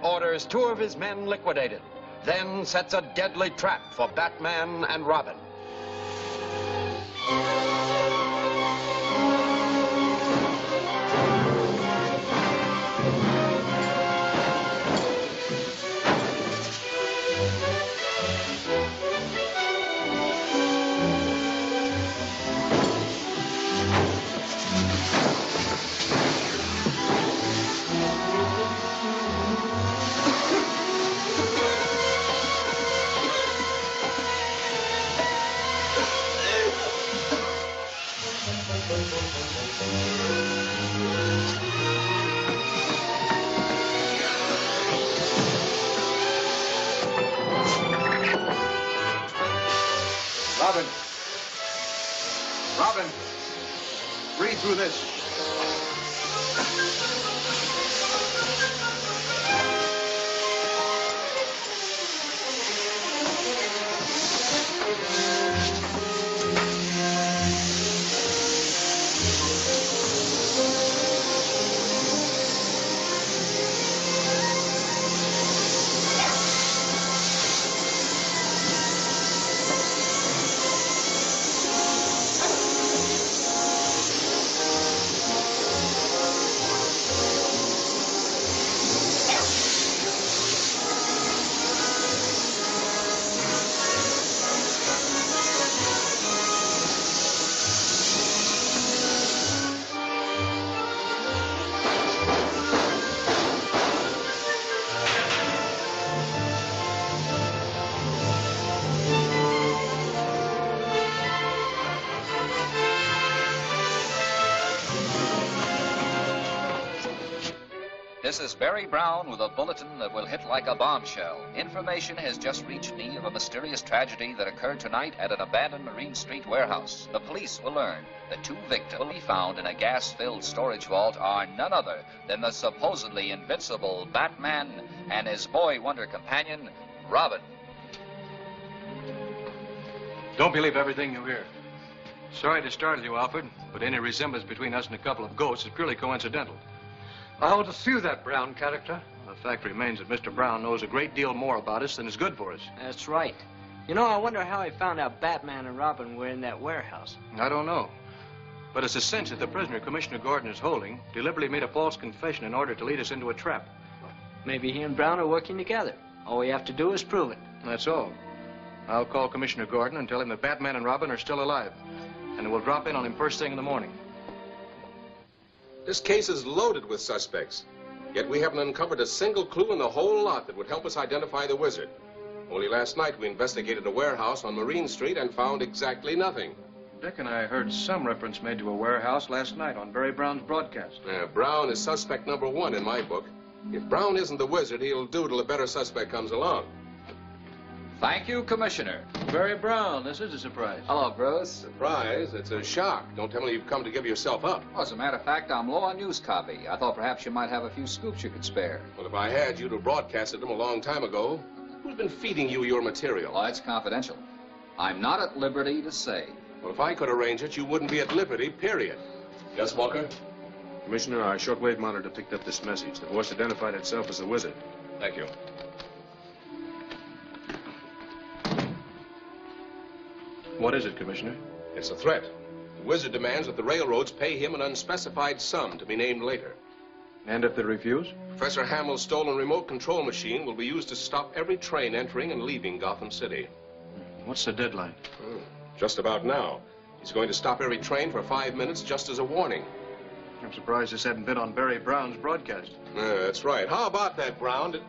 orders 2 of his men liquidated, then sets a deadly trap for Batman and Robin. Robin, read through this. This is Barry Brown with a bulletin that will hit like a bombshell. Information has just reached me of a mysterious tragedy that occurred tonight at an abandoned Marine Street warehouse. The police will learn that 2 victims will be found in a gas-filled storage vault are none other than the supposedly invincible Batman and his boy wonder companion, Robin. Don't believe everything you hear. Sorry to startle you, Alfred, but any resemblance between us and a couple of ghosts is purely coincidental. I'll dispute that Brown character. The fact remains that Mr. Brown knows a great deal more about us than is good for us. That's right. You know, I wonder how he found out Batman and Robin were in that warehouse. I don't know. But it's a cinch that the prisoner Commissioner Gordon is holding deliberately made a false confession in order to lead us into a trap. Maybe he and Brown are working together. All we have to do is prove it. That's all. I'll call Commissioner Gordon and tell him that Batman and Robin are still alive. And we'll drop in on him first thing in the morning. This case is loaded with suspects, yet we haven't uncovered a single clue in the whole lot that would help us identify the wizard. Only last night we investigated a warehouse on Marine Street and found exactly nothing. Dick and I heard some reference made to a warehouse last night on Barry Brown's broadcast. Brown is suspect number 1 in my book. If Brown isn't the wizard, he'll do till a better suspect comes along. Thank you, Commissioner. Barry Brown, this is a surprise. Hello, Bruce. Surprise? It's a shock. Don't tell me you've come to give yourself up. Well, as a matter of fact, I'm low on news copy. I thought perhaps you might have a few scoops you could spare. Well, if I had, you'd have broadcasted them a long time ago. Who's been feeding you your material? Well, that's confidential. I'm not at liberty to say. Well, if I could arrange it, you wouldn't be at liberty, period. Yes, Walker? Commissioner, our shortwave monitor picked up this message. The voice identified itself as the wizard. Thank you. What is it, Commissioner? It's a threat. The wizard demands that the railroads pay him an unspecified sum to be named later. And if they refuse? Professor Hamill's stolen remote control machine will be used to stop every train entering and leaving Gotham City. What's the deadline? Just about now. He's going to stop every train for 5 minutes just as a warning. I'm surprised this hadn't been on Barry Brown's broadcast. That's right. How about that, Brown?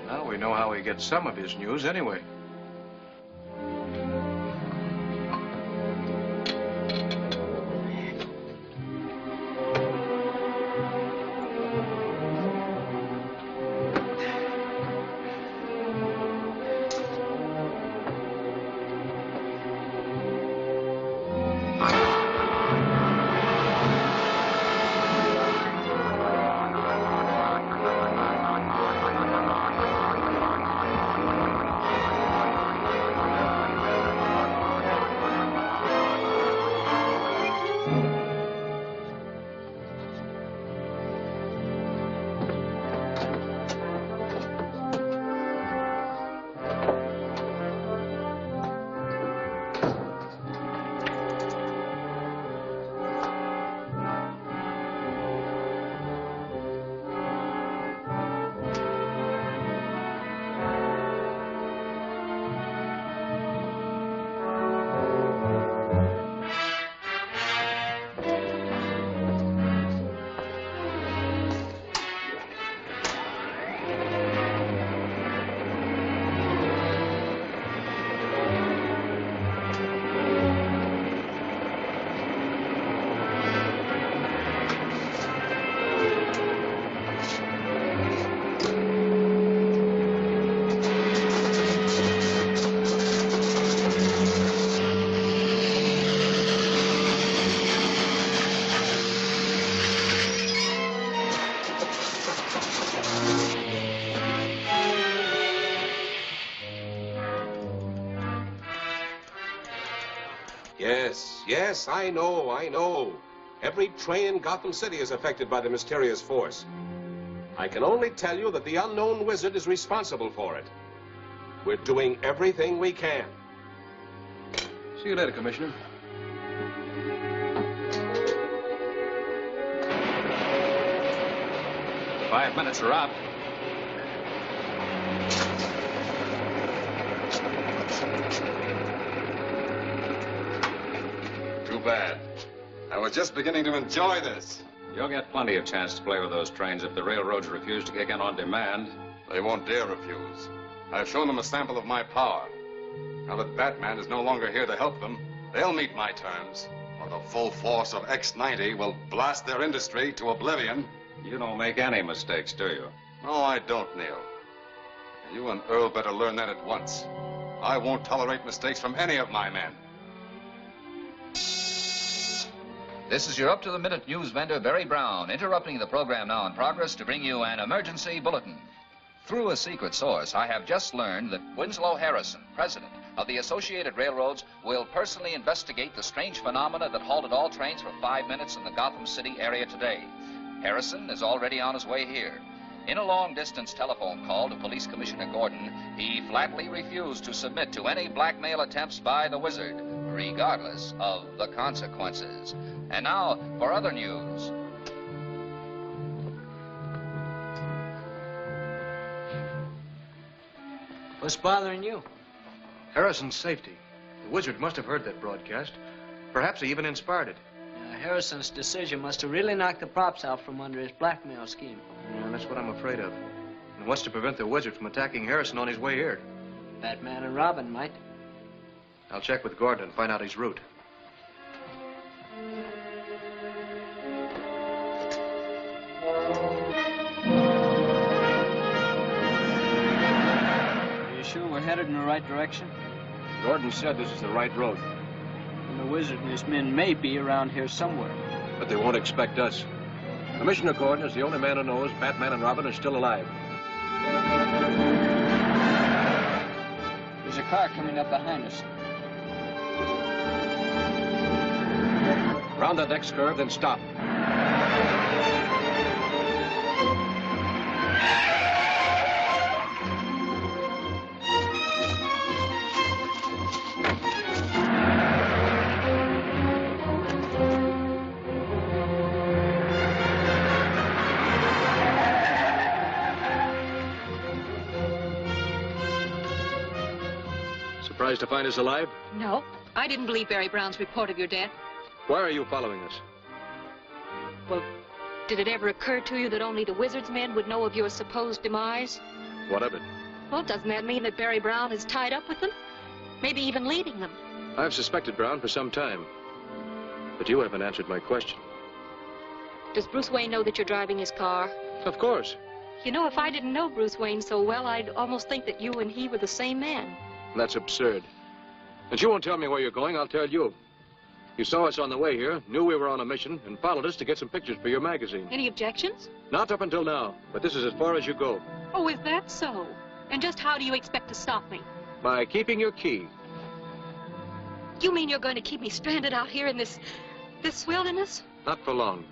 Now we know how he gets some of his news anyway. yes, I know. Every train in Gotham City is affected by the mysterious force. I can only tell you that the unknown wizard is responsible for it. We're doing everything we can. See you later, Commissioner. "5 minutes are up." Too bad. I was just beginning to enjoy this. You'll get plenty of chance to play with those trains if the railroads refuse to kick in on demand. They won't dare refuse. I've shown them a sample of my power. Now that Batman is no longer here to help them, they'll meet my terms, or the full force of X-90 will blast their industry to oblivion. You don't make any mistakes, do you? No, I don't, Neil. You and Earl better learn that at once. I won't tolerate mistakes from any of my men. This is your up-to-the-minute news vendor, Barry Brown, interrupting the program now in progress to bring you an emergency bulletin. Through a secret source, I have just learned that Winslow Harrison, president of the Associated Railroads, will personally investigate the strange phenomena that halted all trains for 5 minutes in the Gotham City area today. Harrison is already on his way here. In a long-distance telephone call to Police Commissioner Gordon, he flatly refused to submit to any blackmail attempts by the wizard, regardless of the consequences. And now for other news. What's bothering you? Harrison's safety. The wizard must have heard that broadcast. Perhaps he even inspired it. Harrison's decision must have really knocked the props out from under his blackmail scheme. Yeah, that's what I'm afraid of. And what's to prevent the wizard from attacking Harrison on his way here? Batman and Robin might. I'll check with Gordon and find out his route. Are you sure we're headed in the right direction? Gordon said this is the right road. And the wizard and his men may be around here somewhere. But they won't expect us. Commissioner Gordon is the only man who knows Batman and Robin are still alive. There's a car coming up behind us. Round the next curve, then stop. Surprised to find us alive? No, I didn't believe Barry Brown's report of your death. Why are you following us? Well, did it ever occur to you that only the wizard's men would know of your supposed demise? What of it? Well, doesn't that mean that Barry Brown is tied up with them? Maybe even leading them? I've suspected Brown for some time. But you haven't answered my question. Does Bruce Wayne know that you're driving his car? Of course. You know, if I didn't know Bruce Wayne so well, I'd almost think that you and he were the same man. That's absurd. And you won't tell me where you're going, I'll tell you. You saw us on the way here, knew we were on a mission, and followed us to get some pictures for your magazine. Any objections? Not up until now, but this is as far as you go. Oh, is that so? And just how do you expect to stop me? By keeping your key. You mean you're going to keep me stranded out here in this wilderness? Not for long.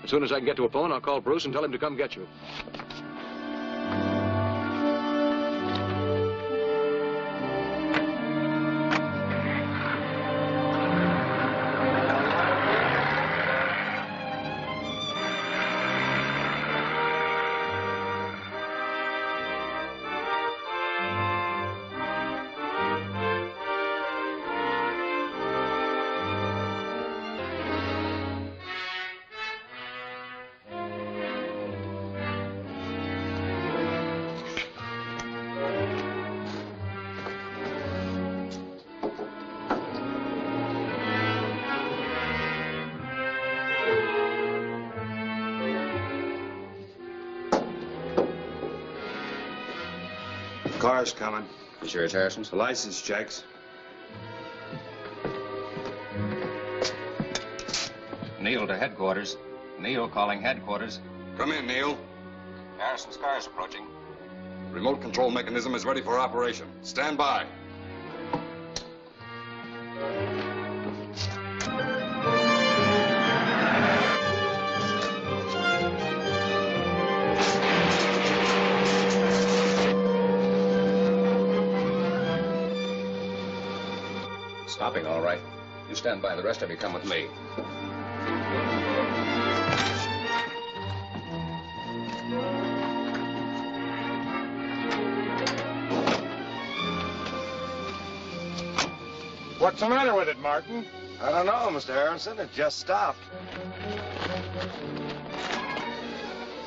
As soon as I can get to a phone, I'll call Bruce and tell him to come get you. Car's coming. You sure it's Harrison's? The license checks. Neil to headquarters. Neil calling headquarters. Come in, Neil. Harrison's car's approaching. Remote control mechanism is ready for operation. Stand by. stopping, all right. You stand by. The rest of you come with me. What's the matter with it, Martin? I don't know, Mr. Harrison. It just stopped.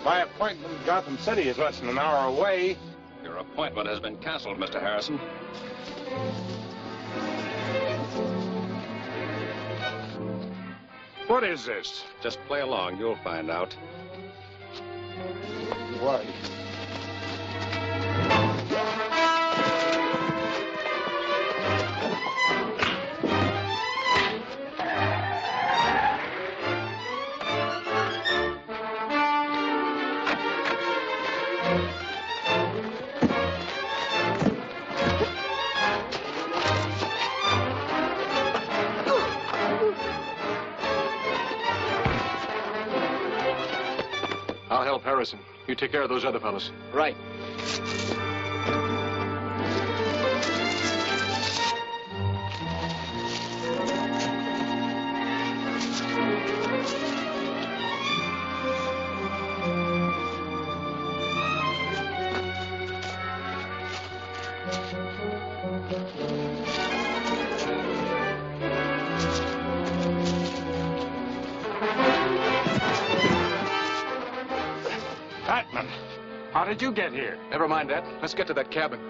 My appointment in Gotham City is less than an hour away. Your appointment has been canceled, Mr. Harrison. What is this? Just play along. You'll find out. Why? I'll help Harrison. You take care of those other fellas. Right. Batman, how did you get here? Never mind that. Let's get to that cabin.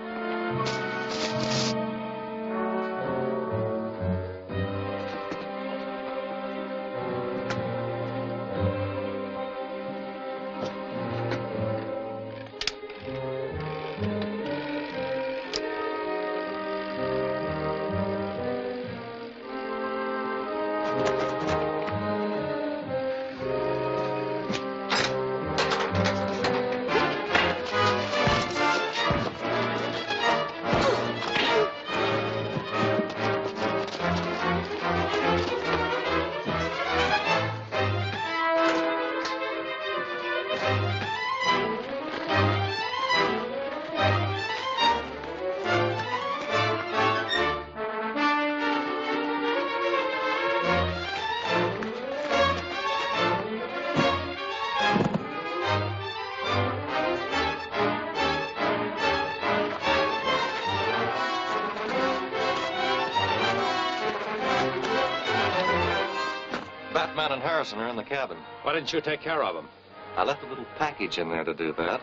Batman and Harrison are in the cabin. Why didn't you take care of them? I left a little package in there to do that.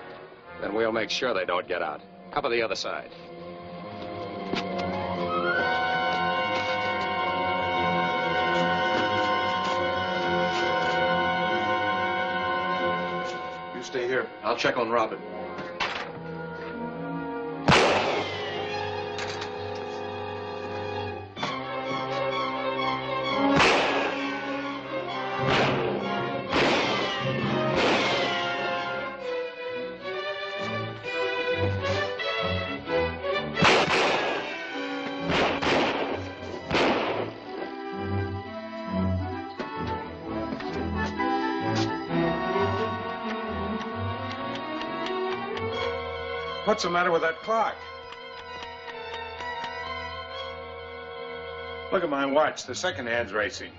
Then we'll make sure they don't get out. Cover the other side. You stay here. I'll check on Robin. What's the matter with that clock? Look at my watch. The second hand's racing.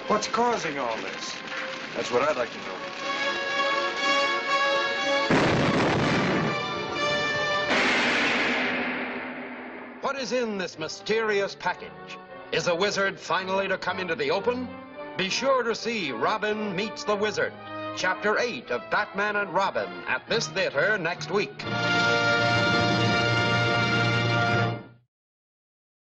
What's causing all this? That's what I'd like to know. What is in this mysterious package? Is the wizard finally to come into the open? Be sure to see Robin Meets the Wizard, Chapter 8 of Batman and Robin at this theater next week.